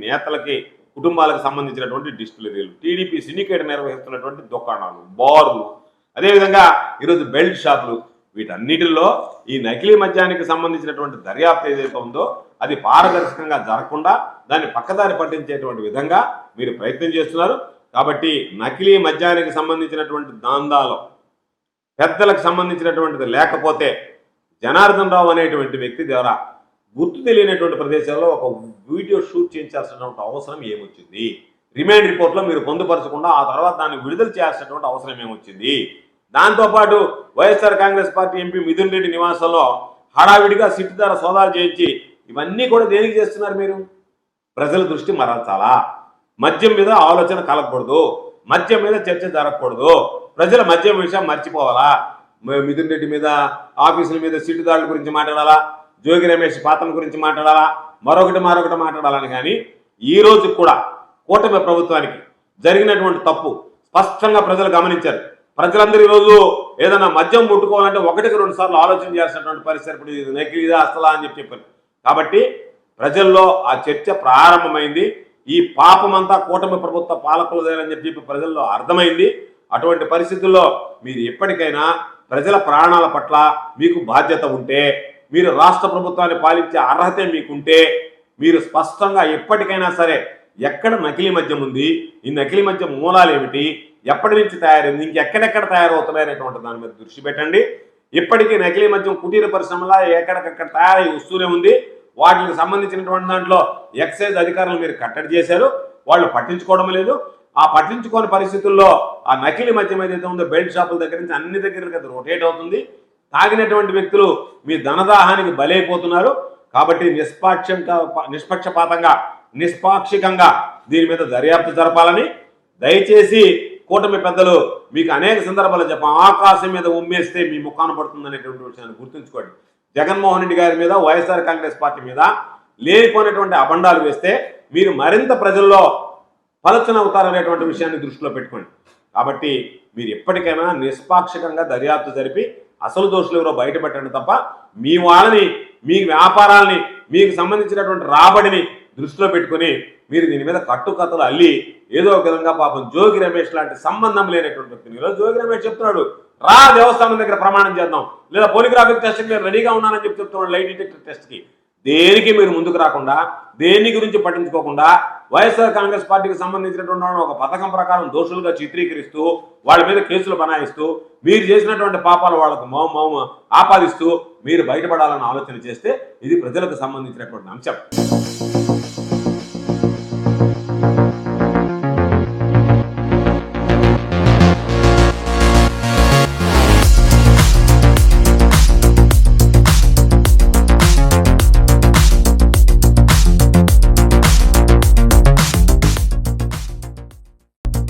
నేతలకి కుటుంబాలకు సంబంధించినటువంటి డిస్టిలరీలు, TDP syndicate నిర్వహిస్తున్నటువంటి దుకాణాలు, బార్లు, అదేవిధంగా ఈరోజు బెల్ట్ షాపులు, వీటన్నిటిలో ఈ నకిలీ మద్యానికి సంబంధించినటువంటి దర్యాప్తు ఏదైతే ఉందో అది పారదర్శకంగా జరగకుండా దాన్ని పక్కదారి పట్టించేటువంటి విధంగా మీరు ప్రయత్నం చేస్తున్నారు. కాబట్టి నకిలీ మద్యానికి సంబంధించినటువంటి దాందాలో పెద్దలకు సంబంధించినటువంటిది లేకపోతే జనార్దన్ రావు అనేటువంటి వ్యక్తి ద్వారా గుర్తు తెలియనటువంటి ప్రదేశాల్లో ఒక వీడియో షూట్ చేయించాల్సినటువంటి అవసరం ఏమొచ్చింది? రిమాండ్ రిపోర్ట్లో మీరు పొందుపరచకుండా ఆ తర్వాత దాన్ని విడుదల చేయాల్సినటువంటి అవసరం ఏమొచ్చింది? దాంతోపాటు వైఎస్ఆర్ కాంగ్రెస్ పార్టీ ఎంపీ మిథున్ రెడ్డి నివాసంలో హడావిడిగా సిట్ ద్వారా సోదాలు చేయించి ఇవన్నీ కూడా దేనికి చేస్తున్నారు మీరు? ప్రజల దృష్టి మరల్చాలా? మద్యం మీద ఆలోచన కలగకూడదు, మద్యం మీద చర్చ జరగకూడదు, ప్రజల మద్యం విషయం మర్చిపోవాలా? మిథున్ రెడ్డి మీద, ఆఫీసుల మీద సిట్ దాడుల గురించి మాట్లాడాలా, జోగి రమేష్ పాత్ర గురించి మాట్లాడాలా, మరొకటి మాట్లాడాలని. కానీ ఈ రోజు కూడా కూటమి ప్రభుత్వానికి జరిగినటువంటి తప్పు స్పష్టంగా ప్రజలు గమనించారు. ప్రజలందరూ ఈరోజు ఏదైనా మద్యం ముట్టుకోవాలంటే 1-2 సార్లు ఆలోచన చేయాల్సినటువంటి పరిస్థితి ఇప్పుడు ఇది నకిలీదా అసలా అని చెప్పారు. కాబట్టి ప్రజల్లో ఆ చర్చ ప్రారంభమైంది. ఈ పాపమంతా కూటమి ప్రభుత్వ పాలకులదేనని చెప్పి ప్రజల్లో అర్థమైంది. అటువంటి పరిస్థితుల్లో మీరు ఎప్పటికైనా ప్రజల ప్రాణాల పట్ల మీకు బాధ్యత ఉంటే, మీరు రాష్ట్ర ప్రభుత్వాన్ని పాలించే అర్హత మీకుంటే, మీరు స్పష్టంగా ఎప్పటికైనా సరే ఎక్కడ నకిలీ మద్యం ఉంది, ఈ నకిలీ మద్యం మూలాలు ఏమిటి, ఎప్పటి నుంచి తయారైంది, ఇంకెక్కడెక్కడ తయారవుతున్నాయి అనేటువంటి దాని మీద దృష్టి పెట్టండి. ఇప్పటికీ నకిలీ మద్యం కుటీర పరిశ్రమలా ఎక్కడికక్కడ తయారై వస్తూనే ఉంది. వాటికి సంబంధించినటువంటి దాంట్లో ఎక్సైజ్ అధికారులు మీరు కట్టడి చేశారు, వాళ్ళు పట్టించుకోవడం లేదు. ఆ పట్టించుకోని పరిస్థితుల్లో ఆ నకిలీ మద్యం ఏదైతే ఉందో బెల్ట్ షాపుల దగ్గర నుంచి అన్ని దగ్గరకి అది రొటేట్ అవుతుంది. తాగినటువంటి వ్యక్తులు మీ ధనదాహానికి బలైపోతున్నారు. కాబట్టి నిష్పక్షపాతంగా నిష్పాక్షికంగా దీని మీద దర్యాప్తు జరపాలని దయచేసి కూటమి పెద్దలు మీకు అనేక సందర్భాలు చెప్పాం. ఆకాశం మీద ఉమ్మేస్తే మీ ముఖాన పడుతుంది అనేటువంటి విషయాన్ని గుర్తుంచుకోండి. జగన్మోహన్ రెడ్డి గారి మీద, వైఎస్ఆర్ కాంగ్రెస్ పార్టీ మీద లేనిపోయినటువంటి అబండాలు వేస్తే మీరు మరింత ప్రజల్లో పలచన అవుతారనేటువంటి విషయాన్ని దృష్టిలో పెట్టుకోండి. కాబట్టి మీరు ఎప్పటికైనా నిష్పాక్షికంగా దర్యాప్తు జరిపి అసలు దోషులు ఎవరో బయటపెట్టండి తప్ప మీ వాళ్ళని, మీ వ్యాపారాలని, మీకు సంబంధించినటువంటి రాబడిని దృష్టిలో పెట్టుకుని మీరు దీని మీద కట్టుకథలు అల్లి ఏదో ఒక విధంగా పాపం జోగి రమేష్ లాంటి సంబంధం లేనటువంటి వ్యక్తిని ఈరోజు జోగి రమేష్ చెప్తున్నాడు, రా దేవస్థానం దగ్గర ప్రమాణం చేద్దాం, లేదా పోలిగ్రాఫిక్ టెస్ట్కి నేను రెడీగా ఉన్నానని చెప్తున్నాడు. లైట్ డిటెక్టర్ టెస్ట్కి దేనికి మీరు ముందుకు రాకుండా, దేని గురించి పట్టించుకోకుండా వైఎస్ఆర్ కాంగ్రెస్ పార్టీకి సంబంధించినటువంటి ఒక పథకం ప్రకారం దోషులుగా చిత్రీకరిస్తూ వాళ్ళ మీద కేసులు బనాయిస్తూ మీరు చేసినటువంటి పాపాలు వాళ్ళకు ఆపాదిస్తూ మీరు బయటపడాలని ఆలోచన చేస్తే ఇది ప్రజలకు సంబంధించినటువంటి అంశం.